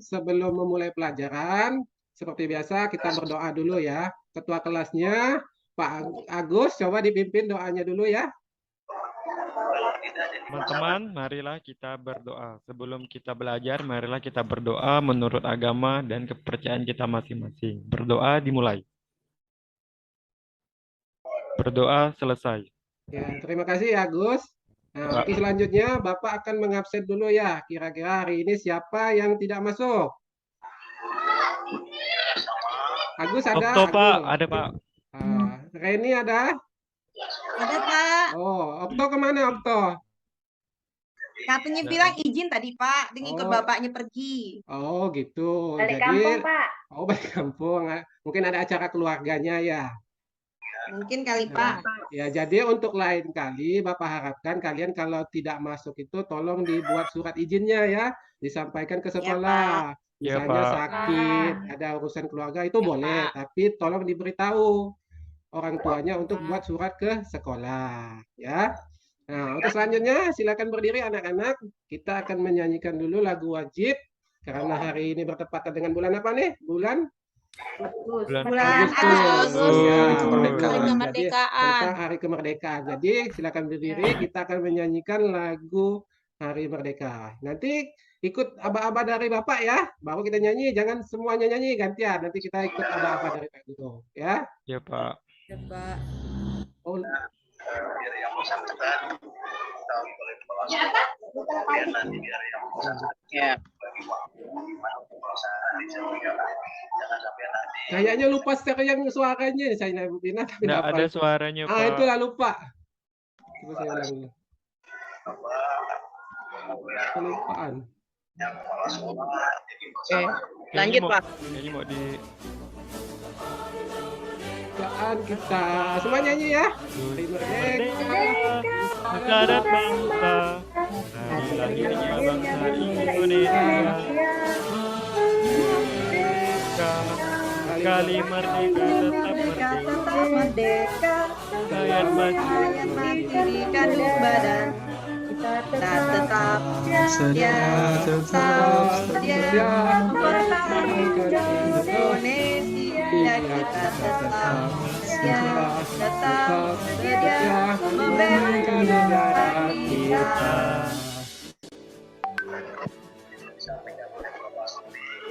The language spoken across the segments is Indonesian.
sebelum memulai pelajaran, seperti biasa kita berdoa dulu ya. Ketua kelasnya, Pak Agus, coba dipimpin doanya dulu ya. Teman-teman, marilah kita berdoa. Sebelum kita belajar, marilah kita berdoa menurut agama dan kepercayaan kita masing-masing. Berdoa dimulai. Berdoa selesai. Ya, terima kasih ya Agus. Nah, untuk selanjutnya Bapak akan mengabsen dulu ya. Kira-kira hari ini siapa yang tidak masuk? Agus ada? Okto, Pak. Agus. Ada, Pak. Reni ada? Ada, Pak. Oh, Okto kemana Okto? Katanya bilang izin tadi, Pak. Dia ikut bapaknya pergi. Oh, gitu. Balik Jadi, kampung, Pak. oh, balik kampung. Mungkin ada acara keluarganya ya. Mungkin kali, Pak. Ya, jadi untuk lain kali Bapak harapkan kalian kalau tidak masuk itu tolong dibuat surat izinnya ya, disampaikan ke sekolah. Ya, Misalnya Pak. sakit, ada urusan keluarga itu boleh, tapi tolong diberitahu orang tuanya untuk buat surat ke sekolah ya. Nah, untuk selanjutnya silakan berdiri anak-anak. Kita akan menyanyikan dulu lagu wajib karena hari ini bertepatan dengan bulan apa nih? Bulan Agustus. Ya, Hari kemerdekaan. tentang hari kemerdekaan. Jadi silakan berdiri, kita akan menyanyikan lagu Hari Merdeka. Nanti ikut aba-aba dari Bapak ya, baru kita nyanyi. Jangan semuanya nyanyi gantian. Nanti kita ikut aba-aba dari Pak Guru ya. Ya, Pak. Ya, Pak. Oh, kayaknya lupa yang suaranya saya Ibu Pina tapi Nggak ada suaranya, Pak. itulah lupa. Coba saya ulang dulu. Kelupaan. Lanjut, Pak. Ini mau di Kemerdekaan kita. Semua nyanyi ya. Hari Merdeka. Maka dan bangsa, hari lahirnya bangsa Indonesia. Kali merdeka tetap merdeka. Rakyat mati di kandung badan. Kita tetap setia mempertahankan Indonesia. Kita tetap setia membela negara kita.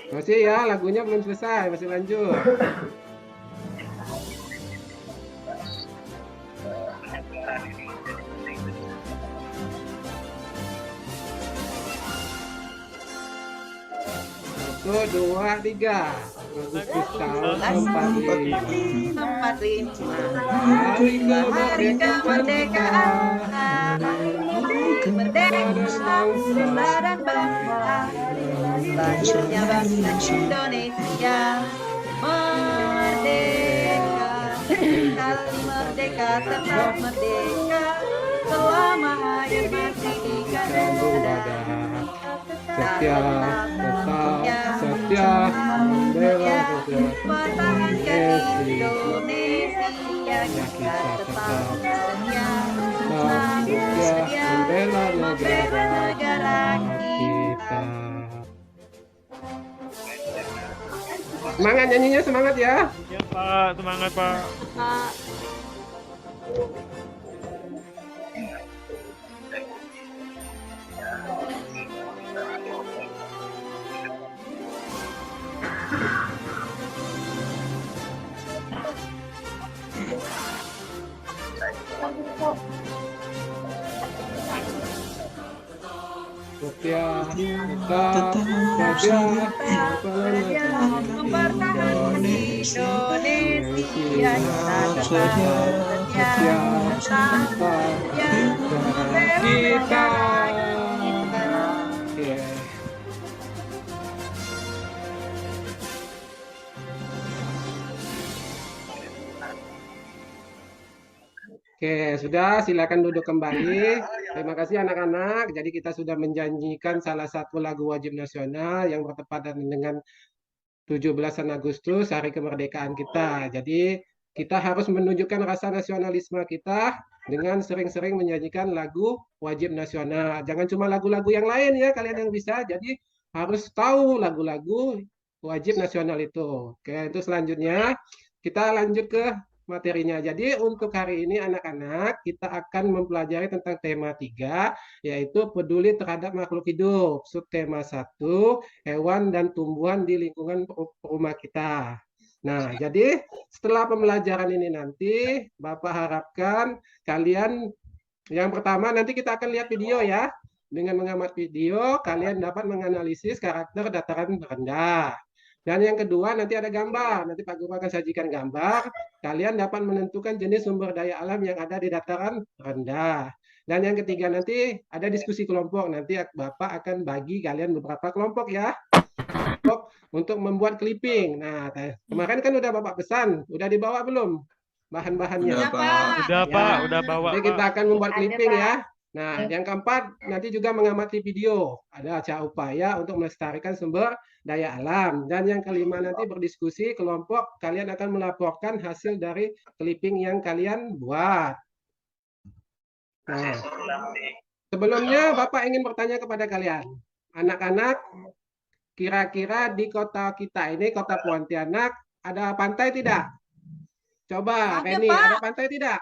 Masih ya, lagunya belum selesai, masih lanjut. Satu, dua, tiga. Agustus tahun 45. Hari kemerdekaan. Merdeka dan bangsa. Lahirnya bangsa Indonesia. Merdeka. Kali merdeka tetap merdeka. Selama air masih di kandung badan. Setia, membela pertahankan Indonesia. Kita tetap setia membela negara kita. Semangat nyanyinya, semangat ya. Ya, Pak. Semangat, Pak. Setia, tetap setia, mempertahankan Indonesia. Kita tetap setia membela kita. Oke, sudah silakan duduk kembali. Terima kasih anak-anak. Jadi kita sudah menjanjikan salah satu lagu wajib nasional yang bertepatan dengan 17 Agustus, hari kemerdekaan kita. Jadi kita harus menunjukkan rasa nasionalisme kita dengan sering-sering menyanyikan lagu wajib nasional. Jangan cuma lagu-lagu yang lain ya kalian yang bisa. Jadi harus tahu lagu-lagu wajib nasional itu. Oke, itu selanjutnya kita lanjut ke materinya. Jadi untuk hari ini anak-anak kita akan mempelajari tentang tema 3 yaitu peduli terhadap makhluk hidup. Subtema 1 hewan dan tumbuhan di lingkungan rumah kita. Nah, jadi setelah pembelajaran ini nanti Bapak harapkan kalian yang pertama nanti kita akan lihat video ya. Dengan mengamati video, kalian dapat menganalisis karakter dataran rendah. Dan yang kedua, nanti ada gambar. Nanti Pak Guru akan sajikan gambar. Kalian dapat menentukan jenis sumber daya alam yang ada di dataran rendah. Dan yang ketiga, nanti ada diskusi kelompok. Nanti Bapak akan bagi kalian beberapa kelompok ya. Untuk membuat clipping. Nah, kemarin kan udah Bapak pesan. Udah dibawa belum bahan-bahannya? Udah, Pak. Udah Ya. Pak, udah bawa Jadi Pak. kita akan membuat Ada, clipping Pak. ya. Nah, yang keempat nanti juga mengamati video. Ada acara upaya untuk melestarikan sumber daya alam. Dan yang kelima nanti berdiskusi kelompok. Kalian akan melaporkan hasil dari clipping yang kalian buat. Nah, sebelumnya Bapak ingin bertanya kepada kalian. Anak-anak, kira-kira di kota kita ini, kota Pontianak, ada pantai tidak? Coba, Ada, Reni, Pak. ada pantai tidak?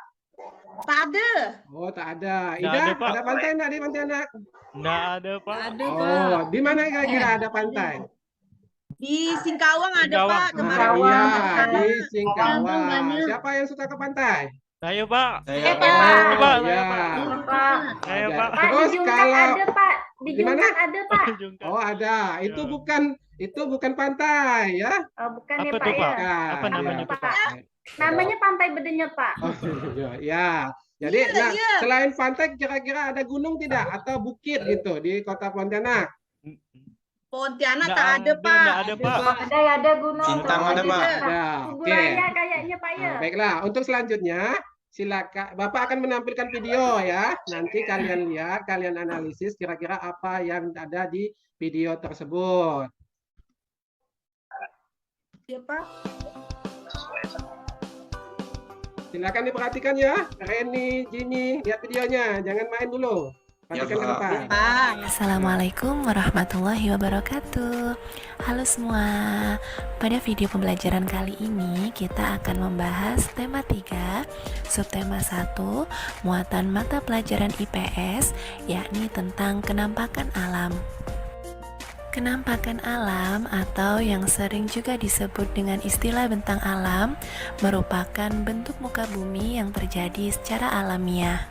Tak ada. Oh, tak ada. Nggak Ida, ada, Pak. ada pantai enggak di Pontianak? Nggak ada Pak. Ada, Oh, di mana kira-kira ada pantai? Di Singkawang ada, Singkawang. Pak. Nah, Kemarin. iya, Singkawang. di Singkawang. Banyak. Siapa yang suka ke pantai? Saya Pak. Saya, Oh, Pak. Pak, iya. Iya, Pak. Saya Ada. Pak. Pak, di Terus Jungkat kalau ada, Pak. Di Di mana? Jungkat ada, Pak. Jungkat. oh ada, itu Ya. bukan pantai ya? Oh, bukan ya, Apa Pak tuh, Pak? ya. Apa namanya iya. tuh, Pak? Namanya Pantai Bedenyot, Pak. Oh, ya. Jadi, Iya, nah, iya. selain pantai, kira-kira ada gunung tidak atau bukit gitu di kota Pontianak? Pontianak Nggak tak ada, Pak. nggak ada, Pak. Ada gunung. Bintang Pak. ada, Pak. Ada. Tugu Oke. Raya kayaknya, Pak ya. Nah, baiklah, untuk selanjutnya silakan Bapak akan menampilkan video ya. Nanti kalian lihat, kalian analisis kira-kira apa yang ada di video tersebut. Iya, Pak. Silakan diperhatikan ya, Reni, Jini, lihat videonya, jangan main dulu. Perhatikan ke Pak. depan. Pak. Assalamualaikum warahmatullahi wabarakatuh. Halo semua. Pada video pembelajaran kali ini kita akan membahas tema 3, subtema 1, muatan mata pelajaran IPS, yakni tentang kenampakan alam. Kenampakan alam atau yang sering juga disebut dengan istilah bentang alam merupakan bentuk muka bumi yang terjadi secara alamiah.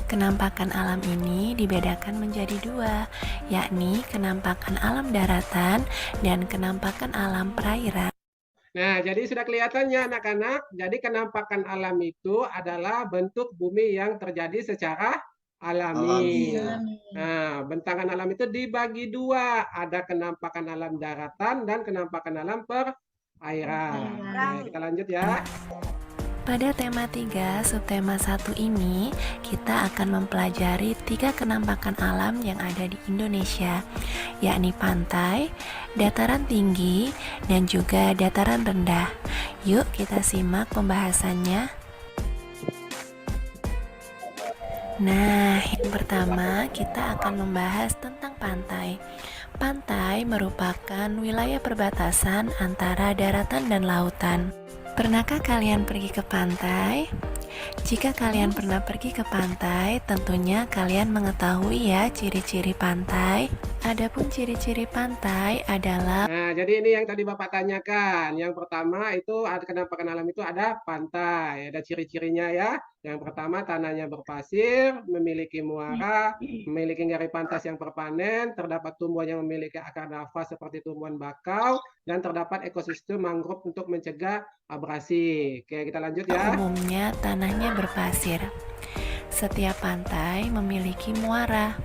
Kenampakan alam ini dibedakan menjadi dua, yakni kenampakan alam daratan dan kenampakan alam perairan. Nah, jadi sudah kelihatannya anak-anak, jadi kenampakan alam itu adalah bentuk bumi yang terjadi secara alami. Nah, bentangan alam itu dibagi dua, ada kenampakan alam daratan dan kenampakan alam perairan. Oke, kita lanjut ya. Pada tema 3, subtema 1 ini, kita akan mempelajari 3 kenampakan alam yang ada di Indonesia, yakni pantai, dataran tinggi, dan juga dataran rendah. Yuk kita simak pembahasannya. Nah, yang pertama kita akan membahas tentang pantai. Pantai merupakan wilayah perbatasan antara daratan dan lautan. Pernahkah kalian pergi ke pantai? Jika kalian pernah pergi ke pantai, tentunya kalian mengetahui ya ciri-ciri pantai. Adapun ciri-ciri pantai adalah Nah, jadi ini yang tadi Bapak tanyakan. Yang pertama itu ada kenampakan alam itu ada pantai, ada ciri-cirinya ya. Yang pertama tanahnya berpasir, memiliki muara, memiliki garis pantas yang permanen, terdapat tumbuhan yang memiliki akar nafas seperti tumbuhan bakau, dan terdapat ekosistem mangrove untuk mencegah abrasi. Oke, kita lanjut ya. umumnya tanahnya berpasir. Setiap pantai memiliki muara.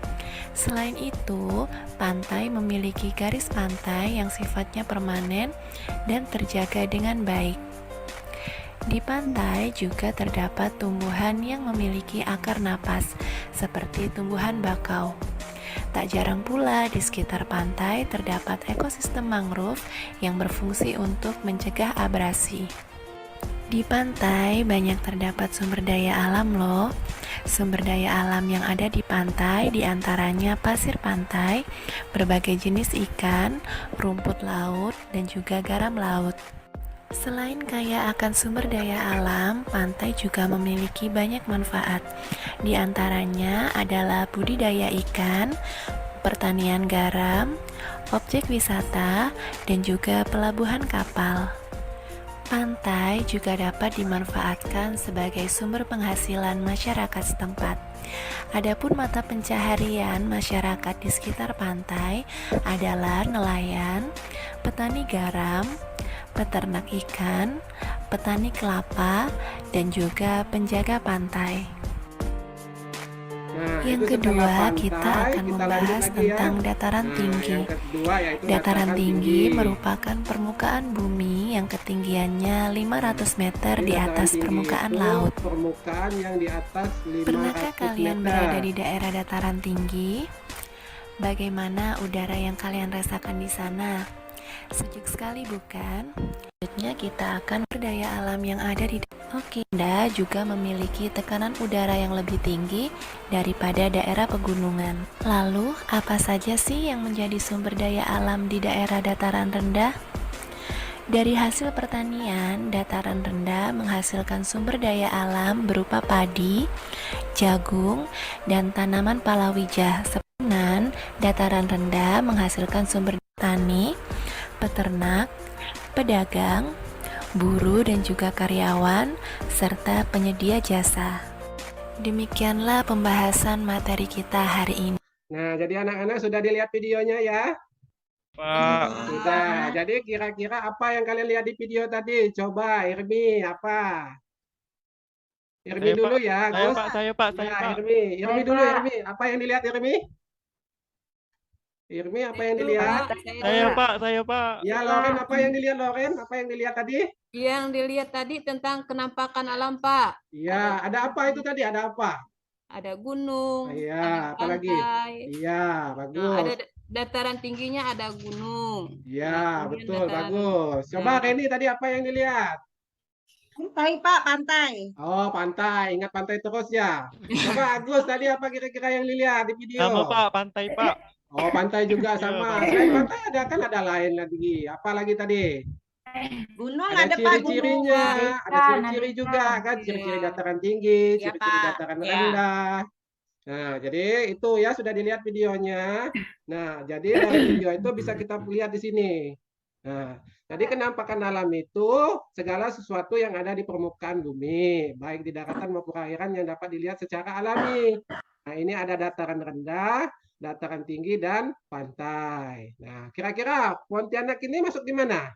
Selain itu, pantai memiliki garis pantai yang sifatnya permanen dan terjaga dengan baik. Di pantai juga terdapat tumbuhan yang memiliki akar napas, seperti tumbuhan bakau. Tak jarang pula di sekitar pantai terdapat ekosistem mangrove yang berfungsi untuk mencegah abrasi. Di pantai banyak terdapat sumber daya alam loh. Sumber daya alam yang ada di pantai diantaranya pasir pantai, berbagai jenis ikan, rumput laut, dan juga garam laut. Selain kaya akan sumber daya alam, pantai juga memiliki banyak manfaat. Di antaranya adalah budidaya ikan, pertanian garam, objek wisata, dan juga pelabuhan kapal. Pantai juga dapat dimanfaatkan sebagai sumber penghasilan masyarakat setempat. Adapun mata pencaharian masyarakat di sekitar pantai adalah nelayan, petani garam, peternak ikan, petani kelapa, dan juga penjaga pantai. Nah, Yang itu setelah kedua, pantai, kita akan kita lanjut membahas lagi ya. tentang dataran Nah, tinggi. yang kedua yaitu Dataran tinggi merupakan permukaan bumi yang ketinggiannya 500 meter Jadi di dataran atas tinggi permukaan itu laut. permukaan yang di atas 500 Pernahkah kalian meter. berada di daerah dataran tinggi? Bagaimana udara yang kalian rasakan di sana? Sejuk sekali bukan? Selanjutnya kita akan berdaya alam yang ada di Anda juga memiliki tekanan udara yang lebih tinggi daripada daerah pegunungan. Lalu, apa saja sih yang menjadi sumber daya alam di daerah dataran rendah? Dari hasil pertanian, dataran rendah menghasilkan sumber daya alam berupa padi, jagung, dan tanaman palawija. Sepenan, dataran rendah menghasilkan sumber tani, peternak, pedagang, buruh dan juga karyawan, serta penyedia jasa. Demikianlah pembahasan materi kita hari ini. Nah, jadi anak-anak sudah dilihat videonya ya? Pak. Sudah. Jadi kira-kira apa yang kalian lihat di video tadi? Coba Irmi, apa? Irmi Saya, dulu Pak. ya, Saya, Gus. Pak. Saya, Pak. Saya, Ya, Pak. Irmi. Irmi Baik, dulu, Pak. Irmi. Apa yang dilihat Irmi? Irmi, apa yang dilihat? Saya, Pak. Saya, Pak. Ya, Loren, apa yang dilihat Loren? Apa yang dilihat tadi? Yang dilihat tadi tentang kenampakan alam, Pak. Iya, ada apa itu tadi? Ada apa? Ada gunung, Iya, ada apalagi? pantai. Iya, Nah, ada bagus. dataran tingginya ada gunung. Iya, kemudian betul, dataran- bagus. Coba Nah. Reni tadi apa yang dilihat? Pantai, Pak, pantai. Oh, pantai. Ingat pantai terus ya. Coba Agus tadi apa kira-kira yang dilihat di video? Sama, Pak. Pantai, Pak. Oh, pantai juga Iya, sama. pantai. Selain pantai ada kan ada lain lagi. Apa lagi tadi? Gunung Ada ada, Pak, gunung. ciri-cirinya, ada Ikan, ciri-ciri ada juga ikan. kan, ciri-ciri Iya. dataran tinggi, Iya, ciri-ciri Pak. dataran Iya. rendah. Nah, jadi itu ya sudah dilihat videonya. Nah, jadi dari video itu bisa kita lihat di sini. Nah, jadi kenampakan alam itu segala sesuatu yang ada di permukaan bumi, baik di daratan maupun perairan yang dapat dilihat secara alami. Nah, ini ada dataran rendah, dataran tinggi, dan pantai. Nah, kira-kira Pontianak ini masuk di mana?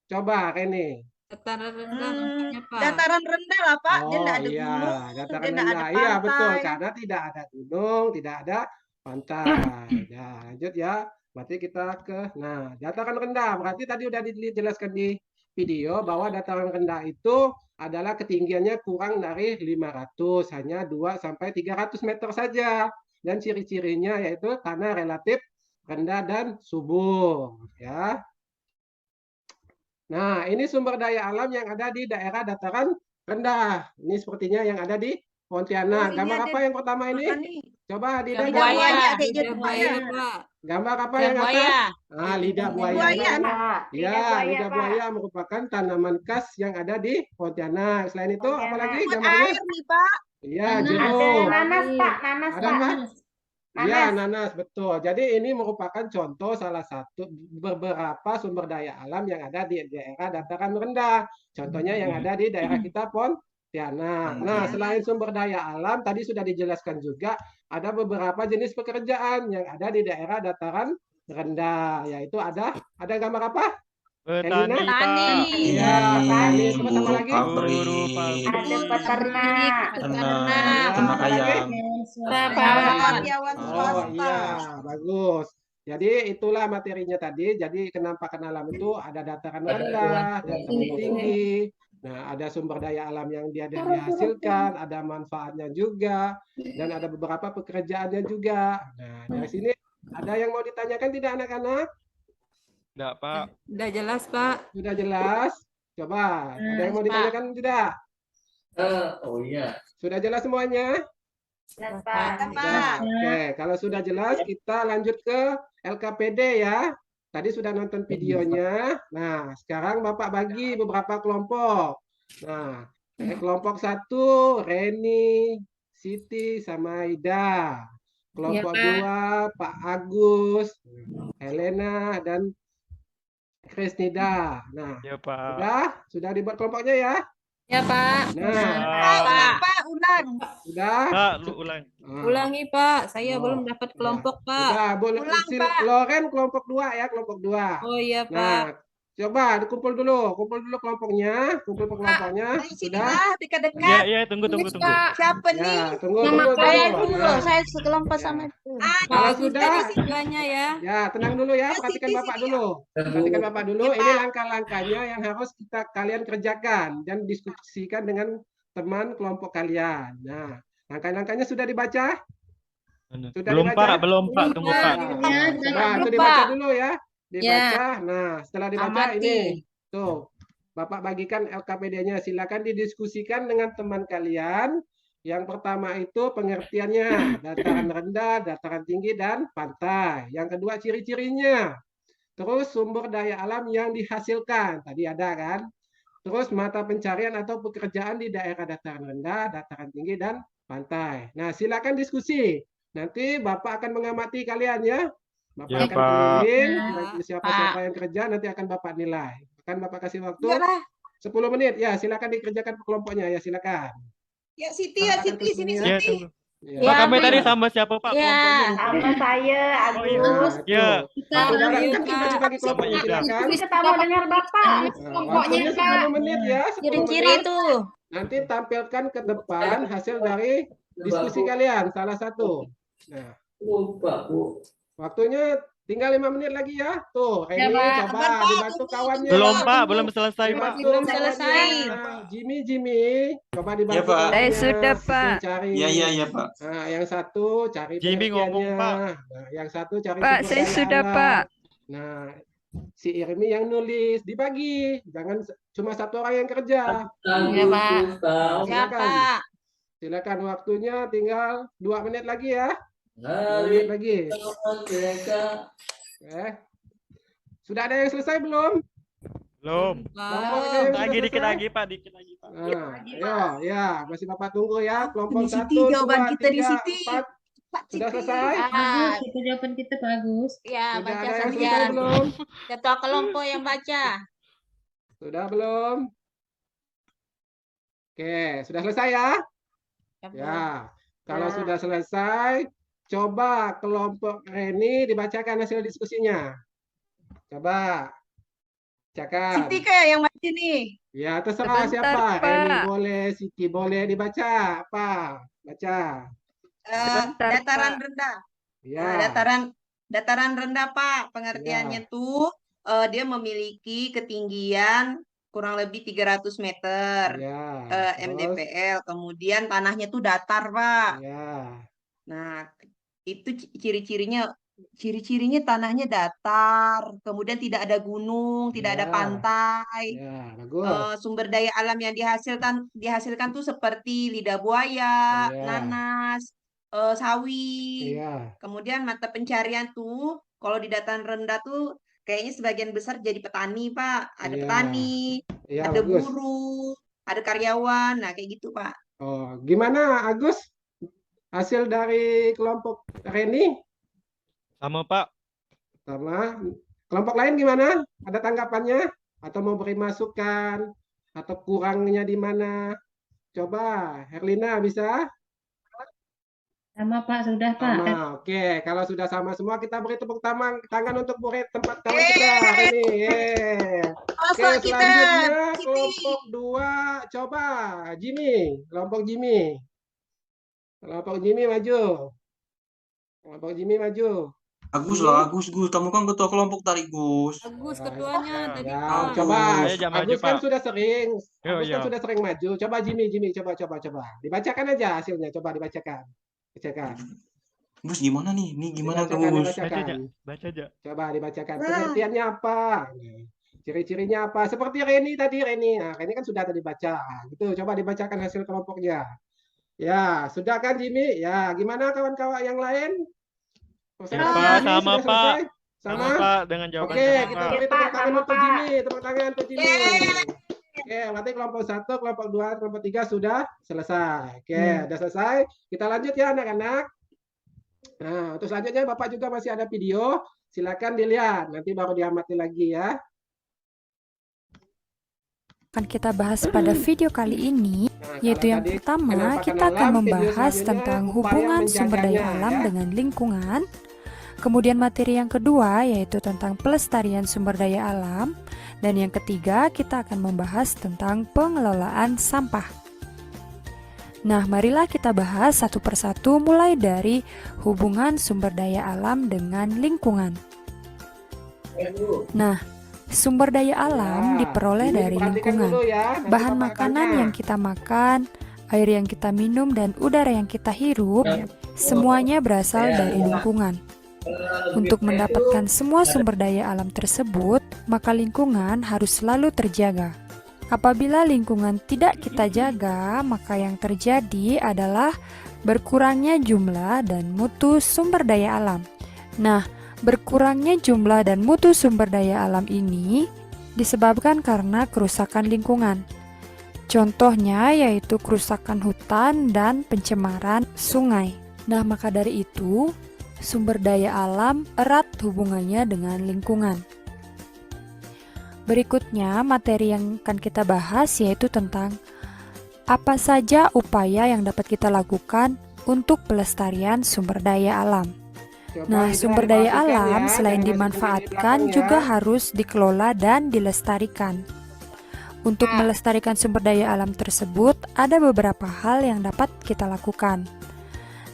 Coba, Reni. Dataran rendah Hmm, nampaknya, Pak. dataran rendah lah, Pak. Dia Oh enggak ada iya, gunung, dataran dia enggak ada rendah. Iya betul, pantai. karena tidak ada gunung, tidak ada pantai. Nah, lanjut ya. Berarti kita ke, nah, dataran rendah. Berarti tadi udah dijelaskan di video bahwa dataran rendah itu adalah ketinggiannya kurang dari 500, hanya 2 sampai 300 meter saja. Dan ciri-cirinya yaitu tanah relatif rendah dan subur, ya. Nah, ini sumber daya alam yang ada di daerah dataran rendah. Ini sepertinya yang ada di Pontianak. Oh, ini Gambar ada apa yang pertama ini? Apa nih? Coba Dida Lidah gambar. buaya, adiknya Lidah buaya. buaya, Pak. Gambar apa Lidah yang atas? buaya. Ah, lidah buaya. buaya. Itu kan? Pak. Ya, lidah Pak. buaya merupakan tanaman khas yang ada di Pontianak. Selain itu, apa lagi Buat gambarnya? air nih, Pak. Iya, Nanas. Ada jeruk. nanas, Pak. Nanas, Ada Pak. apa? Iya, Nanas. nanas, betul. Jadi ini merupakan contoh salah satu beberapa sumber daya alam yang ada di daerah dataran rendah. Contohnya yang ada di daerah kita Pontianak. Nah, selain sumber daya alam, tadi sudah dijelaskan juga ada beberapa jenis pekerjaan yang ada di daerah dataran rendah, yaitu ada gambar apa? Petani, Elina? Pak. Iya, petani. Terus apa lagi? Guru, Pak. Ada peternak. Peternak. Ternak ayam. Karyawan Oh swasta. iya, bagus. Jadi itulah materinya tadi. Jadi kenampakan alam itu ada dataran rendah, dataran tinggi. Nah, ada sumber daya alam yang dia dihasilkan, ada manfaatnya juga, dan ada beberapa pekerjaannya juga. Nah, dari sini ada yang mau ditanyakan tidak anak-anak? Enggak, Pak. Udah jelas, Pak. Sudah jelas? Coba, ada yang mau Pak. ditanyakan tidak? Oh iya. Sudah jelas semuanya? Jelas, Pak. Pak. Sudah. Oke, kalau sudah jelas kita lanjut ke LKPD ya. Tadi sudah nonton videonya. Nah, sekarang Bapak bagi beberapa kelompok. Nah, kelompok 1 Reni, Siti, sama Ida. Kelompok Pak. 2 Pak Agus, Helena, dan Krisnida. Nah, Ya, Pak. sudah dibuat kelompoknya ya. Ya, Pak. Nah, Ulang, Pak, ulang. sudah. Pak, lu ulang. Nah, Ulangi, Pak. Saya Oh, belum dapat kelompok, Pak. Sudah, boleh. Ulang, Pak. Loren kelompok 2 ya, kelompok 2. Oh iya, Pak. Nah, coba kumpul dulu kelompoknya, kumpul kelompoknya. Dari sini Sudah. lah, Ya, dekat-dekat. ya, tunggu. Siapa nih? Ya, tunggu. Saya dulu, Nah, saya sekelompok ya. sama itu. Ah, Pak Kalau Agus sudah, tadi sebelahnya ya. ya tenang dulu ya, Ya, perhatikan Siti, Bapak Siti, dulu. Perhatikan Bapak dulu, Ya, ini Pak. langkah-langkahnya yang harus kalian kerjakan dan diskusikan dengan teman kelompok kalian. Nah, langkah-langkahnya sudah dibaca? Sudah Belum, dibaca? Pak. Belum, Pak. Tunggu, Pak. Nah, coba itu Belum, dibaca Pak. dulu ya. Dibaca. Nah, setelah dibaca Amati. ini. Tuh, Bapak bagikan LKPD-nya. Silakan didiskusikan dengan teman kalian. Yang pertama itu pengertiannya, dataran rendah, dataran tinggi, dan pantai. Yang kedua ciri-cirinya. Terus sumber daya alam yang dihasilkan. Tadi ada kan? Terus mata pencarian atau pekerjaan di daerah dataran rendah, dataran tinggi, dan pantai. Nah, silakan diskusi. Nanti Bapak akan mengamati kalian ya. Bapak Ya, akan Pak. keliling, Ya, nanti siapa-siapa yang kerja nanti akan Bapak nilai. Akan Bapak kasih waktu Iyalah. 10 menit. Ya, silakan dikerjakan kelompoknya ya, silakan. Ya, Siti, ya, Bapak akan Siti, sini, kesini Ya, Siti. tunggu. Ya. Pak, Ya, kami Bu. tadi sama siapa, Pak? Ya, Kelompoknya. sama saya, Oh, iya. Agus. Ya. Kita Sudah lanjut, kan sudah Pak. dibagi kelompoknya, Ida. silakan. Kita mau dengar Bapak. Nah, waktunya 10 menit ya, 10 Ciri-ciri menit. itu. Nanti tampilkan ke depan hasil dari diskusi kalian, salah satu. Nah, Lupa, Bu. waktunya tinggal 5 menit lagi ya. Tuh, Reni Pak. coba Sabar, Pak. dibantu Tunggu, kawannya. Belum, tunggu. Pak. Belum selesai, Pak. Dibantu Belum kawannya. selesai. Jimmy, coba dibantu Ya, Pak. kawannya. Saya sudah, Itu Pak. Cari. Iya, Pak. Nah, yang satu cari Jimmy ngomong, pengertiannya. Pak. Nah, yang satu cari Pak, sumber saya daya sudah, alam. Pak. Nah, si Irmi yang nulis, dibagi. Jangan cuma satu orang yang kerja. Iya, Pak. Nah, Siapa? silakan waktunya tinggal 2 menit lagi ya. 2 Hari menit lagi. merdeka. Sudah ada yang selesai belum? Belum. Kelompoknya yang Lagi sudah dikit selesai? lagi, Pak. Dikit lagi, Pak. Nah, ayo, ya, masih Bapak tunggu ya. Kelompok Ini Siti, 1, jawaban 2, kita di 3, Siti. 4. Pak Sudah Siti. selesai? Ah, Itu jawaban kita, Pak Agus. ya, Sudah baca ada yang saja. selesai belum? Ketua kelompok yang baca. Sudah belum? Oke, sudah selesai ya? Ya, kalau Ya. sudah selesai, coba kelompok Reni dibacakan hasil diskusinya. Coba, bacakan. Siti kayak yang baca nih. Ya, terserah Sebentar, siapa. Reni Pak. boleh, Siti boleh dibaca. Apa? Baca. Sebentar, Dataran Pak. rendah. Ya, Dataran rendah, Pak. Pengertiannya tuh dia memiliki ketinggian kurang lebih 300 meter ya. Terus, mdpl. Kemudian tanahnya tuh datar, Pak. ya, Nah, itu ciri-cirinya tanahnya datar, kemudian tidak ada gunung, tidak ada Ya. pantai. ya, bagus. Sumber daya alam yang dihasilkan tuh seperti lidah buaya, Iya. nanas, sawi. Iya, Kemudian mata pencarian tuh kalau di dataran rendah tuh kayaknya sebagian besar jadi petani, Pak. Ada Iya. petani, iya, ada bagus. buruh, ada karyawan. Nah, kayak gitu, Pak. Oh, gimana Agus? Hasil dari kelompok Reni Sama, Pak. sama kelompok lain gimana? Ada tanggapannya? Atau mau beri masukan? Atau kurangnya di mana? Coba, Herlina bisa? Sama, Pak. Sudah, Pak. Sama. Oke, kalau sudah sama semua kita beri tepuk tangan untuk murid tempat kawan kita hari ini. Yeay. Oke, Masuk kita, selanjutnya Siti. kelompok 2. Coba, Jimmy. Kelompok Jimmy. Kelompok Jimmy maju. Kelompok Jimmy maju. Agus lah, Agus, Kamu kan ketua kelompok tadi, Gus. Agus Ya, ketuanya tadi, Ya, Pak. coba. Saya jangan maju, Agus kan Pak. sudah sering. Yo, Agus kan yo. sudah sering maju. Coba Jimmy, coba. Dibacakan aja hasilnya. Coba dibacakan. Bacakan. Gus, gimana nih? Nih gimana Dibacakan, kamu, Gus? Baca aja. dibacakan. Baca aja. Coba dibacakan. Pengertiannya apa? Ciri-cirinya apa? Seperti Reni tadi, Reni. Nah, Reni kan sudah tadi baca. Gitu, coba dibacakan hasil kelompoknya. Ya, sudah kan Jimmy? Ya, gimana kawan-kawan yang lain? Ya, Presentasi Pak, Jimmy sama, sudah Pak. selesai? Sama, Sama? Pak, dengan jawaban Oke, sama, kita Pak. beri Pak, tepuk tangan sama, untuk Pak. Jimmy. Tepuk tangan untuk Jimmy. Oke, berarti kelompok 1, kelompok 2, kelompok 3 sudah selesai. Oke, sudah selesai. Kita lanjut ya anak-anak. Nah, untuk selanjutnya Bapak juga masih ada video. Silakan dilihat, nanti baru diamati lagi ya. Akan kita bahas pada video kali ini, Nah, yaitu kalau yang tadi pertama penampakan kita akan alam, video membahas selanjutnya tentang upaya hubungan sumber daya menjaganya, alam ya. dengan lingkungan. Kemudian materi yang kedua yaitu tentang pelestarian sumber daya alam. Dan yang ketiga kita akan membahas tentang pengelolaan sampah. Nah, marilah kita bahas satu persatu mulai dari hubungan sumber daya alam dengan lingkungan. Nah, sumber daya alam Ya, diperoleh ini dari diperhatikan lingkungan. dulu ya, nanti Bahan Bapak makanan tanya. yang kita makan, air yang kita minum, dan udara yang kita hirup, semuanya berasal dari lingkungan. Untuk mendapatkan semua sumber daya alam tersebut, maka lingkungan harus selalu terjaga. Apabila lingkungan tidak kita jaga, maka yang terjadi adalah berkurangnya jumlah dan mutu sumber daya alam. Nah, berkurangnya jumlah dan mutu sumber daya alam ini disebabkan karena kerusakan lingkungan. Contohnya yaitu kerusakan hutan dan pencemaran sungai. Nah, maka dari itu, sumber daya alam erat hubungannya dengan lingkungan. Berikutnya, materi yang akan kita bahas yaitu tentang apa saja upaya yang dapat kita lakukan untuk pelestarian sumber daya alam. Coba Nah, Indra sumber daya diperhatikan alam ya, selain jangan masih dimanfaatkan sendiri di juga belakang ya. harus dikelola dan dilestarikan. Untuk melestarikan sumber daya alam tersebut, ada beberapa hal yang dapat kita lakukan.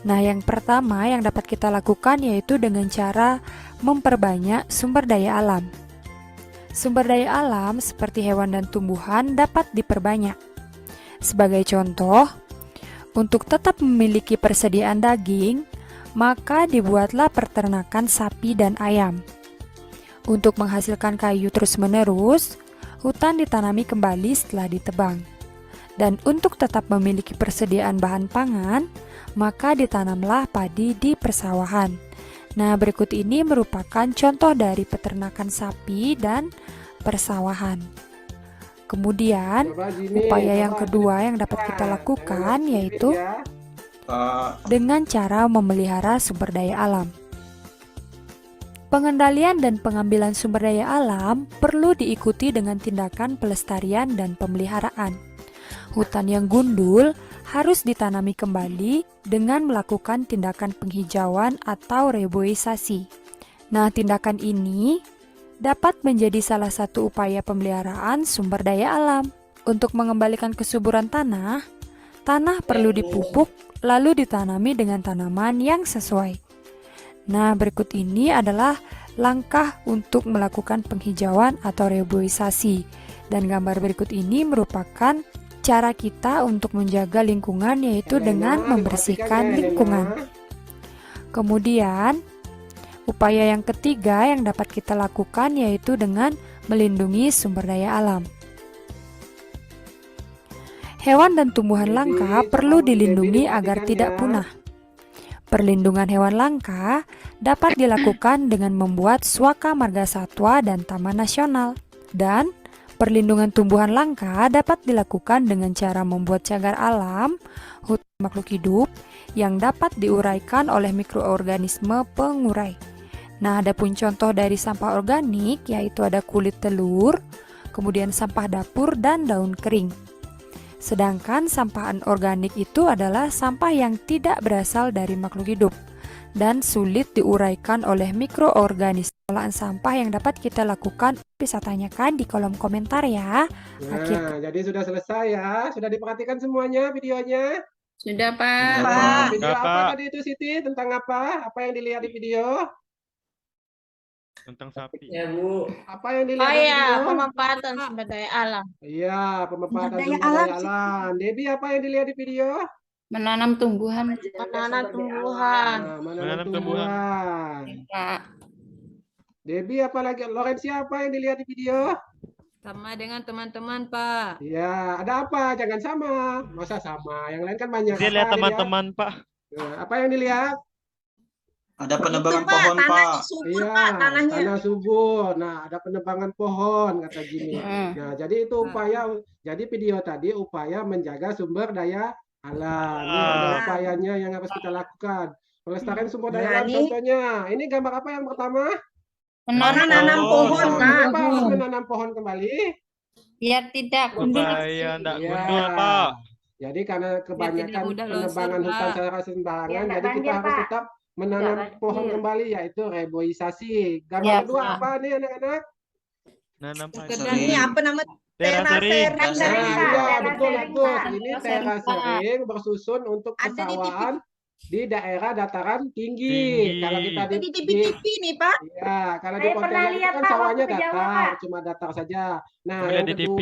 Nah, yang pertama yang dapat kita lakukan yaitu dengan cara memperbanyak sumber daya alam. Sumber daya alam seperti hewan dan tumbuhan dapat diperbanyak. Sebagai contoh, untuk tetap memiliki persediaan daging, maka dibuatlah peternakan sapi dan ayam. Untuk menghasilkan kayu terus-menerus, hutan ditanami kembali setelah ditebang. Dan untuk tetap memiliki persediaan bahan pangan, maka ditanamlah padi di persawahan. Nah, berikut ini merupakan contoh dari peternakan sapi dan persawahan. Kemudian, Coba Jimmy, upaya yang coba kedua yang dapat kita diperhatikan. lakukan Jangan yaitu sedikit ya. dengan cara memelihara sumber daya alam. Pengendalian dan pengambilan sumber daya alam perlu diikuti dengan tindakan pelestarian dan pemeliharaan. Hutan yang gundul harus ditanami kembali dengan melakukan tindakan penghijauan atau reboisasi. Nah, tindakan ini dapat menjadi salah satu upaya pemeliharaan sumber daya alam. Untuk mengembalikan kesuburan tanah, tanah perlu dipupuk lalu ditanami dengan tanaman yang sesuai. Nah, berikut ini adalah langkah untuk melakukan penghijauan atau reboisasi. Dan gambar berikut ini merupakan cara kita untuk menjaga lingkungan yaitu dengan Helena, membersihkan diperhatikan ya, lingkungan. Helena. Kemudian, upaya yang ketiga yang dapat kita lakukan yaitu dengan melindungi sumber daya alam. Hewan dan tumbuhan langka Debbie, perlu coba dilindungi Debbie agar diperhatikan tidak ya. punah. Perlindungan hewan langka dapat dilakukan dengan membuat Swaka Marga Satwa dan Taman Nasional. Dan perlindungan tumbuhan langka dapat dilakukan dengan cara membuat cagar alam, hutan makhluk hidup yang dapat diuraikan oleh mikroorganisme pengurai. Nah, adapun contoh dari sampah organik yaitu ada kulit telur, kemudian sampah dapur dan daun kering. Sedangkan sampah anorganik itu adalah sampah yang tidak berasal dari makhluk hidup dan sulit diuraikan oleh mikroorganisme. Pengolahan sampah yang dapat kita lakukan bisa tanyakan di kolom komentar ya. Nah, jadi sudah selesai ya. Sudah diperhatikan semuanya videonya. Sudah, Nah, Pak. video Sudah, apa Pak. tadi itu Siti? Tentang apa? Apa yang dilihat di video? Tentang sapi. Apa yang dilihat Oh di ya, video? pemanfaatan sumber daya alam. Iya, pemanfaatan Sumber daya sumber daya alam, alam. Debbie, apa yang dilihat di video? Menanam tumbuhan. Menanam tumbuhan. Nah, menanam Menanam tumbuhan. tumbuhan. Pak. Debbie apalagi Loren siapa yang dilihat di video? Sama dengan teman-teman, Pak. Iya, ada apa? Jangan sama. Masa sama? Yang lain kan banyak. Dia Apa lihat dilihat? teman-teman, Pak. Nah, apa yang dilihat? Ada Itu penebangan Pak, pohon, Pak. tanahnya subur Iya, Pak, tanahnya. tanah subur. Nah, ada penebangan pohon, kata Jimmy. Nah, jadi itu upaya, jadi video tadi upaya menjaga sumber daya alam. Ini ada Ah. upayanya yang harus kita lakukan. Melestarikan sumber daya Nah, alam ini- contohnya. Ini gambar apa yang pertama? Orang nanam pohon, Nah, Pak. kenapa harus menanam pohon kembali? Biar tidak gundul. Supaya enggak Iya. gundul, Pak. Jadi karena kebanyakan mudah longsor, penebangan hutan Pak. secara sembarangan, Biar nggak jadi kita banjir, harus Pak. tetap menanam Nggak pohon banjir. kembali, yaitu reboisasi. Gambar Ya, kedua Pak. apa nih anak-anak? Nanam padi. Sekedar Ini apa namanya? Terasering. Nah, Sering, Pak. iya Daerah betul sering, Agus. Pak. Ini Sering, Pak. terasering bersusun untuk Ada di persawahan di daerah dataran tinggi. Tinggi. Kalau kita Ada di TV-TV nih, Pak. Iya, kalau di Saya pernah Pontianak itu lihat, kan Pak, sawahnya waktu ke Jawa, datar, Pak. cuma datar saja. Nah, Boleh di TV.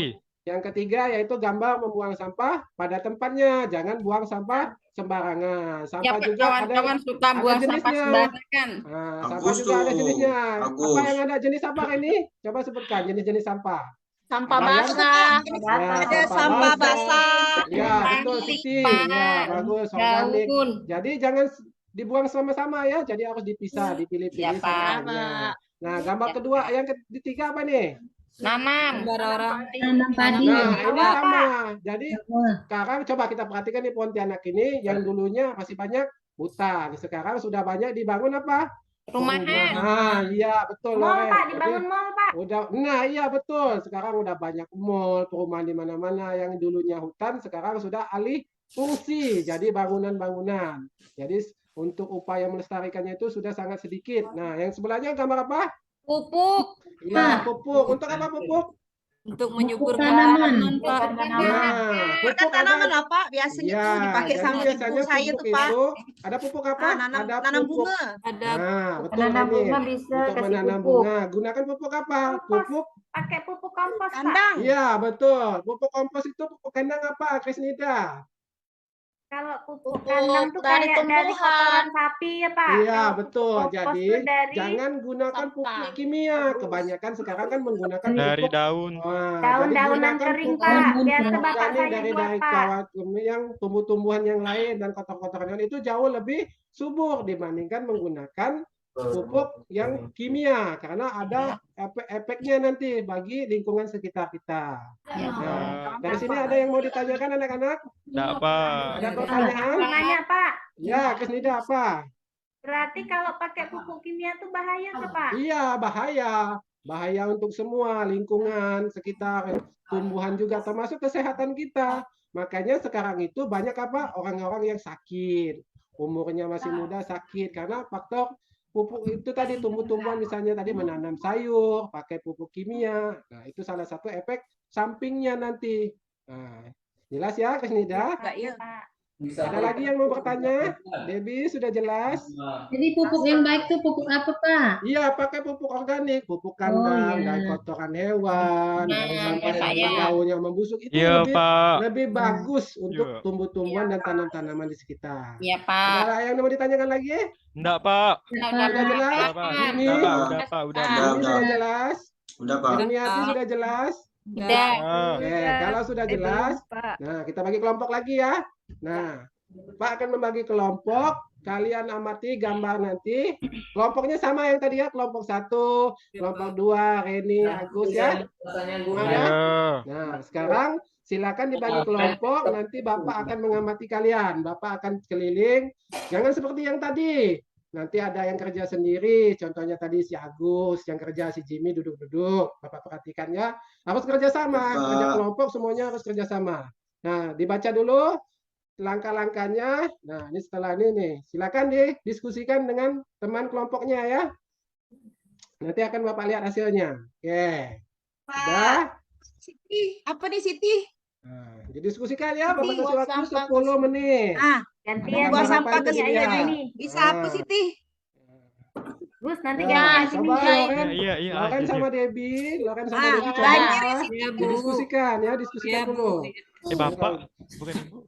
yang ketiga yaitu gambar membuang sampah pada tempatnya, jangan buang sampah sembarangan. Ya, Sampah Pak, juga ada kawan-kawan suka ada buang sampah jenisnya. sembarangan. Nah, sampah Bagus juga ada tuh, jenisnya. Apa bagus. yang ada jenis apa ini? Coba sebutkan jenis-jenis sampah. Sampah Ada yang- basah, Ya, Ada sampah basah. Ya, betul organik, Siti. Pak. Ya, bagus organik. daun. Jadi jangan dibuang sama-sama ya. Jadi harus dipisah, dipilih-pilih Ya, Pak. sampahnya. Nah, gambar kedua, yang ketiga apa nih? Nanam. Gambar orang Nanam padi. Nah, ini Apa, Pak? sama. Jadi sekarang coba kita perhatikan di Pontianak ini yang dulunya masih banyak hutan. Sekarang sudah banyak dibangun apa? Rumahan. Nah, iya betul Mall, Loren. Pak. Jadi, Dibangun mall, Pak. nah iya betul. Sekarang udah banyak mall, perumahan di mana-mana yang dulunya hutan sekarang sudah alih fungsi jadi bangunan-bangunan. Jadi untuk upaya melestarikannya itu sudah sangat sedikit. Nah, yang sebelahnya gambar apa? Pupuk. Iya, pupuk. Untuk apa pupuk? untuk menyuburkan tanaman. tanaman, Pak. Nah, Kan pupuk tanaman ada. lah, Pak. Biasanya Iya, tuh dipakai jadi sama biasanya ibu saya pupuk tuh, Pak. itu ada pupuk apa? Ah, nanam Ada nanam pupuk. bunga. Ada Nah, betul Menanam ini. bunga bisa Untuk kasih menanam pupuk. bunga, gunakan pupuk apa? Kompos. Pupuk. Pakai pupuk kompos, Pak. Kandang. Iya, betul. Pupuk kompos itu pupuk kandang apa, Krisnida? Kalau pupuk Pupuk kandang tuh dari kayak dari tumbuhan. kotoran sapi ya, Pak. Iya, Kalau pupuk betul. kompos Jadi tuh dari jangan gunakan pupuk sampah. kimia. Kebanyakan sekarang kan menggunakan Dari pupuk daun. Wah, jadi daun-daunan gunakan kering, pupuk Pak. Biasa pupuk bapak organik saya dari buat, Pak. kawat yang tumbuh-tumbuhan yang lain dan kotor-kotoran itu jauh lebih subur dibandingkan menggunakan pupuk yang kimia karena ada efeknya nanti bagi lingkungan sekitar kita. Ya. Nah, dari sini ada yang mau ditanyakan anak-anak? Enggak apa. Ada pertanyaan? Nanya, Pak. Ya, Krisnida apa? Berarti kalau pakai pupuk kimia tuh bahaya tuh, Pak. Iya, bahaya. Bahaya untuk semua lingkungan sekitar, tumbuhan juga termasuk kesehatan kita. Makanya sekarang itu banyak apa? Orang-orang yang sakit. Umurnya masih muda sakit karena faktor pupuk itu tadi tumbuh-tumbuhan misalnya tadi menanam sayur pakai pupuk kimia. Nah, itu salah satu efek sampingnya nanti. Nah, jelas ya, Krisnida? Enggak ya. Pak. Ada lagi yang mau bertanya? Debbie sudah jelas? Jadi pupuk yang baik tuh pupuk apa, Pak? Iya, pakai pupuk organik, pupuk kandang, iya. dan kotoran hewan, dari Nah, sampah-sampah ya. daun yang membusuk itu Iya, lebih Pak. lebih bagus untuk Iya. tumbuh-tumbuhan dan tanam-tanaman di sekitar. Iya, Pak. Ada yang mau ditanyakan lagi? Enggak, Pak. Udah, Sudah jelas? Udah, Pak. Ini, Udah, Pak. Udah, Pak. Udah. ini sudah jelas? Udah, Pak. Irmiati sudah jelas? Udah. Ah. Oke, kalau sudah jelas, nah kita bagi kelompok lagi ya. Nah, Pak akan membagi kelompok. Kalian amati gambar nanti. Kelompoknya sama yang tadi ya, kelompok 1, kelompok 2, Reni, Agus ya. Semuanya? Iya. Nah, sekarang silakan dibagi kelompok. Nanti Bapak akan mengamati kalian. Bapak akan keliling. Jangan seperti yang tadi. Nanti ada yang kerja sendiri. Contohnya tadi si Agus, yang kerja si Jimmy duduk-duduk. Bapak perhatikan ya. Harus kerja sama. Bapak. Kerja kelompok semuanya harus kerja sama. Nah, dibaca dulu langkah-langkahnya. Nah, ini setelah ini nih. Silakan didiskusikan dengan teman kelompoknya ya. Nanti akan Bapak lihat hasilnya. Oke. Udah? Siti, apa nih Siti? Nah, didiskusikan ya, Bapak Ini kasih buat waktu sampah. 10 menit. Ah, Gantian Buat Gus. sampah Iya, tersedia. iya, ini. bisa Ah. apa Siti? Gus, nanti Ya, gantian sini. coba Loren, Iya, iya. Loren Iya. sama Debbie, Loren sama Ah, Debbie coba banjir ya, Siti. Ya, Bu. didiskusikan ya, diskusikan Ya, dulu. Bu. Bapak. Bukan Ibu.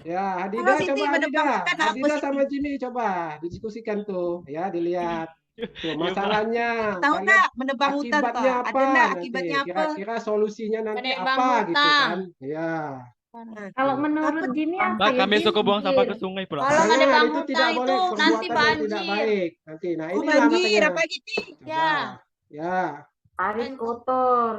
Ya, Hadida Halo, Siti, coba mendepankan Hadida. apa, Hadida Siti? sama Jimmy coba didiskusikan tuh, ya dilihat. Tuh, masalahnya. Tahu Kalian nggak menebang hutan, Pak? akibatnya Ada apa nggak nanti? akibatnya apa? Kira-kira solusinya nanti Menebang apa gitu hutan. kan? Ya. Kalau menurut Jimmy apa Pak, ya, kami Jim? suka buang sampah ke sungai pula. Kalau Jangan, menebang itu hutan tidak itu boleh, nanti perbuatan yang tidak banjir. baik. Nanti, nah Oh, inilah banjir makanya. apa gitu? Coba. Ya. Ya. Air kotor.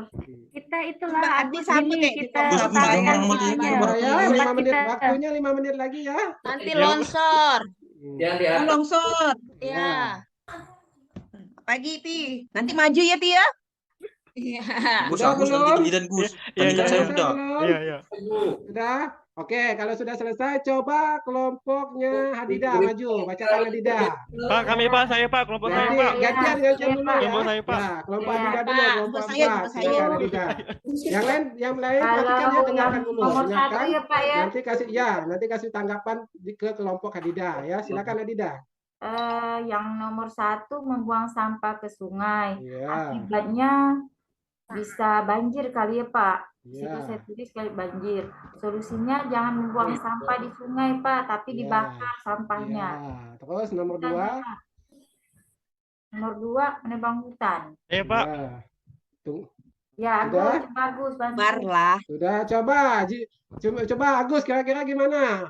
Kita itulah Berarti Agus sama gini, kayak di kita Gus, Papua. usahakan jangan ininya. ngomong Coba ya, Iya. 5 menit. Kita- Waktunya 5 menit lagi ya. Nanti Iya. longsor. Hmm. Longsor. Ya. Pagi, Pi. Nanti maju ya, Pi ya. Iya. Gus, Udah Agus nanti belum? giliran Gus. Iya, Giliran iya, saya Selesai udah. belum? Iya, iya. Sudah? Oke, kalau sudah selesai, coba kelompoknya Hadidah maju. Bacakan Hadidah. Pak, kami Pak, saya Pak, kelompok saya Nanti Pak. gantian dulu ya. Kelompok saya Pak. Ya, kelompok Iya. Hadidah dulu, Pak, kelompok kelompok saya, 4. kelompok saya. Silakan Hadidah. Yang lain perhatikan ya, dengarkan dulu. nomor 1 Dengarkan. ya Pak ya. Nanti kasih tanggapan ke kelompok Hadidah ya. Silakan Hadidah. Yang nomor 1 membuang sampah ke sungai. Iya. Akibatnya bisa banjir kali ya Pak. Situ Iya. saya tulis kali banjir. Solusinya jangan membuang sampah di sungai Pak, tapi Iya. dibakar sampahnya. Iya. Terus nomor 2. Nomor 2 menebang hutan. Iya Pak. Ya. Tunggu. Ya Sudah? Agus, bagus bantu. Barlah. Sudah coba Agus kira-kira gimana?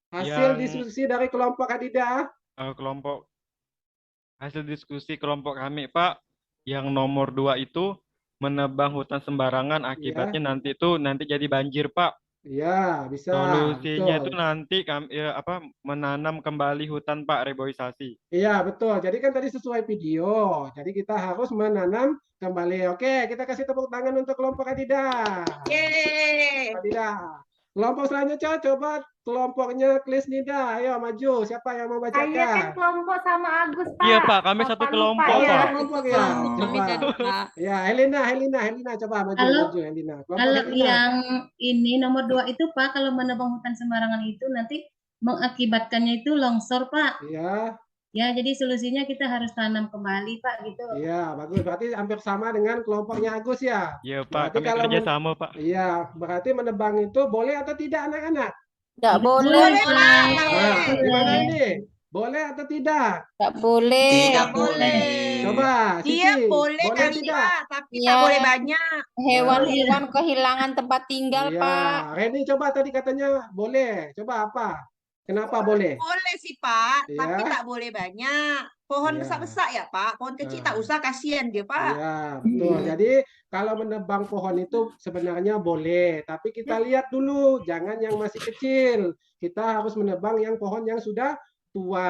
Hasil Yang- diskusi dari kelompok Hadidah? Kelompok hasil diskusi kelompok kami Pak, yang nomor 2 itu menebang hutan sembarangan akibatnya nanti jadi banjir Pak. Iya, bisa. Solusinya itu Betul. nanti menanam kembali hutan Pak, reboisasi. Iya, betul. Jadi kan tadi sesuai video. Jadi kita harus menanam kembali. Oke, kita kasih tepuk tangan untuk kelompok Hadidah. Yeay. Hadidah. Kelompok selanjutnya coba kelompoknya Klisnida. Ayo maju. Siapa yang mau Saya kan bacakan? kelompok sama Agus Pak. Iya Pak, kami satu Lupa, kelompok Oh, ya. Pak. kelompok ya. Kami Coba. tadi Pak. Ya, Helena, coba maju, Kalau- Helena. Kelompok Kalau Helena. yang ini nomor 2 itu Pak, kalau menebang hutan sembarangan itu nanti mengakibatkannya itu longsor Pak. Iya. Ya, jadi solusinya kita harus tanam kembali Pak gitu. Iya, bagus. Berarti hampir sama dengan kelompoknya Agus ya. Iya Pak, Berarti kami kalau kerja sama Pak. Iya, berarti menebang itu boleh atau tidak anak-anak? Nggak boleh, Boleh, Pak. Nah, gimana Boleh. ini? Boleh atau tidak? Nggak boleh. Tidak boleh. Coba, Dia Siti, boleh kali tidak? Pak, tapi Iya. tak boleh banyak. Hewan-hewan kehilangan tempat tinggal, Iya, Pak. Reni coba tadi katanya boleh. Coba apa? Kenapa boleh? Boleh sih Pak, Iya. tapi tak boleh banyak. Pohon Iya. besar-besar ya Pak, pohon kecil tak Nah. usah, kasihan dia Pak. Iya, betul. Jadi kalau menebang pohon itu sebenarnya boleh, tapi kita lihat dulu, jangan yang masih kecil. Kita harus menebang yang pohon yang sudah tua.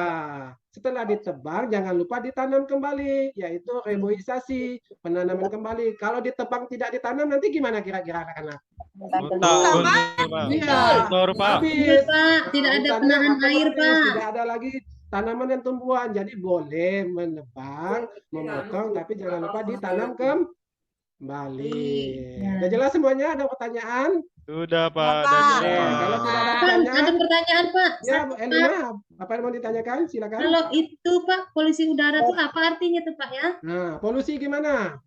Setelah ditebang, jangan lupa ditanam kembali, yaitu reboisasi, penanaman kembali. Kalau ditebang tidak ditanam, nanti gimana kira-kira anak-anak? Guntur Pak. Iya. Guntur Pak. Iya Habis. Pak, tidak ada Hutannya penahan akan air habis, Pak. tidak ada lagi tanaman dan tumbuhan. Jadi boleh menebang, memotong, tapi jangan lupa ditanam kembali. Iya. Udah jelas semuanya? Ada pertanyaan? Sudah Pak, Bapak. udah Oke, jelas. kalau tidak ada Pak, pertanyaan, ada pertanyaan Pak. ya Satu, Bu Pak. Elina, apa yang mau ditanyakan? Silakan. Kalau itu Pak, polusi udara itu apa artinya tuh Pak ya? Nah, polusi gimana?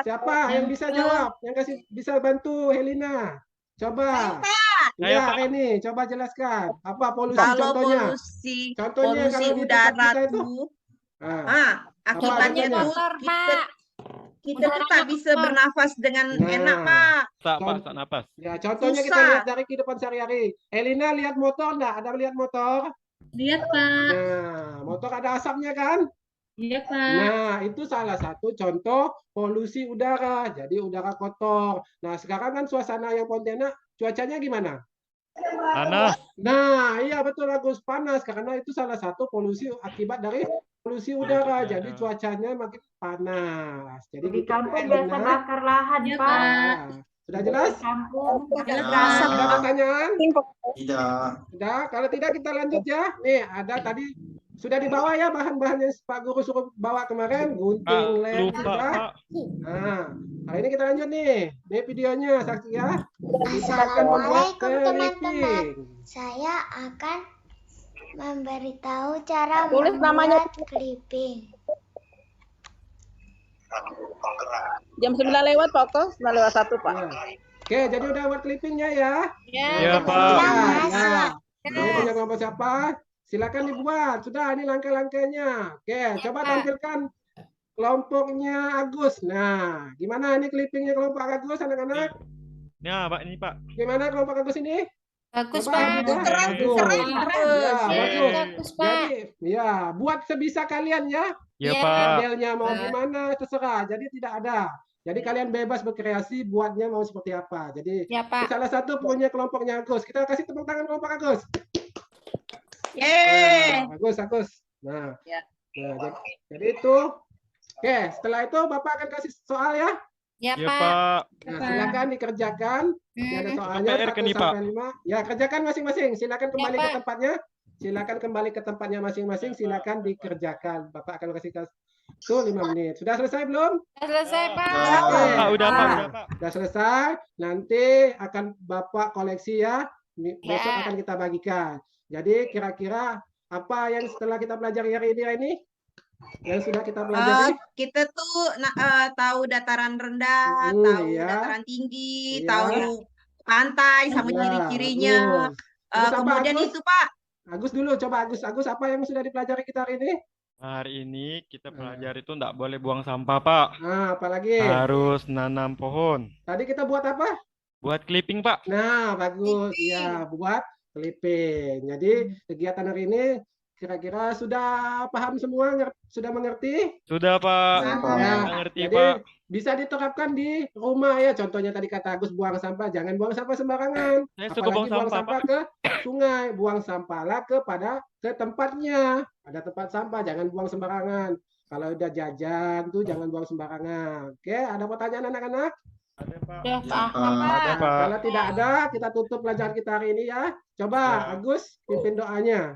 Siapa yang bisa jawab? Yang bisa bantu Helena? Coba. Saya, Ya, Pak. Reni, coba jelaskan. Apa polusi Kalau contohnya? polusi, Contohnya polusi kalau di tempat udara kita itu? tuh, Nah, akibatnya contohnya? tuh Kotor, kita, Pak. kita tuh tak bisa bernafas dengan Nah. enak Pak. Pak, sak napas. ya, contohnya kita Susah. lihat dari kehidupan sehari-hari. Elina lihat motor enggak? Ada lihat motor? Lihat Pak. Nah, motor ada asapnya kan? Iya Pak. Nah, itu salah satu contoh polusi udara. Jadi udara kotor. Nah, sekarang kan suasana yang Pontianak cuacanya gimana? Panas. Nah, iya betul Agus, panas karena itu salah satu polusi akibat dari polusi udara. Jadi cuacanya makin panas. Jadi Di gitu, kampung Elina. biasa bakar lahan Iya, Pak. Pak. Nah, sudah jelas? Di kampung Jelas, berasap Ada Pak. pertanyaan? Tidak. Sudah, kalau tidak kita lanjut ya. Nih, ada tadi sudah dibawa ya bahan-bahan yang Pak Guru suruh bawa kemarin, gunting, lem, Lupa sudah. Pak. Nah, hari ini kita lanjut nih. Ini videonya, saksi ya. Kita akan membuat clipping. Saya akan memberitahu cara Tulis namanya. membuat clipping. Jam 9 lewat Pak, 9:01 Pak. Ya. Oke, jadi udah buat clippingnya ya. Ya. Iya Pak. Nah, ini punya kelompok siapa? Silakan dibuat. Sudah, ini langkah-langkahnya. Oke, coba tampilkan kelompoknya Agus. Nah, gimana ini clippingnya kelompok Agus, anak-anak? Nah, Pak, ini Pak. Gimana kelompok Agus ini? Bagus, Coba Pak. lihat. Keren, Bagus. keren, Ya, keren. bagus. Bagus, Pak. Jadi, ya, buat sebisa kalian ya. Ya, Iya. Pak. Modelnya mau gimana terserah. Jadi tidak ada. Jadi kalian bebas berkreasi buatnya mau seperti apa. Jadi Ya, Pak. salah satu punya kelompoknya Agus. Kita kasih tepuk tangan kelompok Agus. Yeay. Nah, Agus. Nah, Ya. jadi itu. Oke, setelah itu Bapak akan kasih soal ya. Ya, Ya, Pak. Pak. Nah, silakan dikerjakan. Nanti ada soalnya PR ke 1 nih, Pak. sampai 5. Ya, kerjakan masing-masing. Silakan kembali ke Pak. tempatnya. Silakan kembali ke tempatnya masing-masing. Silakan dikerjakan. Bapak akan kasih tuh 5 menit. Sudah selesai belum? Sudah selesai, Pak. Oke. Pak, udah, Pak, Nah, udah, Pak. sudah selesai. Nanti akan Bapak koleksi ya. Besok Ya. akan kita bagikan. Jadi kira-kira apa yang setelah kita pelajari hari ini? Yang sudah kita pelajari? Kita tuh tahu dataran rendah, tahu ya. dataran tinggi, Iya. tahu pantai sama Ya, ciri-cirinya. bagus. Terus apa, Kemudian Agus? itu Pak, Agus dulu, coba Agus. Agus, apa yang sudah dipelajari kita hari ini? Hari ini kita pelajari itu nggak boleh buang sampah, Pak. Nah, apalagi? Harus nanam pohon. Tadi kita buat apa? Buat clipping, Pak. Nah, bagus. Clipping. Ya, buat clipping. Jadi, kegiatan hari ini kira-kira sudah paham semua? Sudah mengerti? Sudah, Pak. Ya, Nggak ngerti, jadi Pak. bisa diterapkan di rumah ya. Contohnya tadi kata Agus, buang sampah. Jangan buang sampah sembarangan. Saya suka buang Apalagi buang sampah, sampah ke sungai. Buang sampahlah ke tempatnya. Ada tempat sampah, jangan buang sembarangan. Kalau udah jajan tuh jangan buang sembarangan. Oke, ada pertanyaan anak-anak? Ada, Pak. Sudah paham, Ada, Pak. Pak. Kalau tidak ada, kita tutup pelajaran kita hari ini ya. Coba Agus pimpin doanya.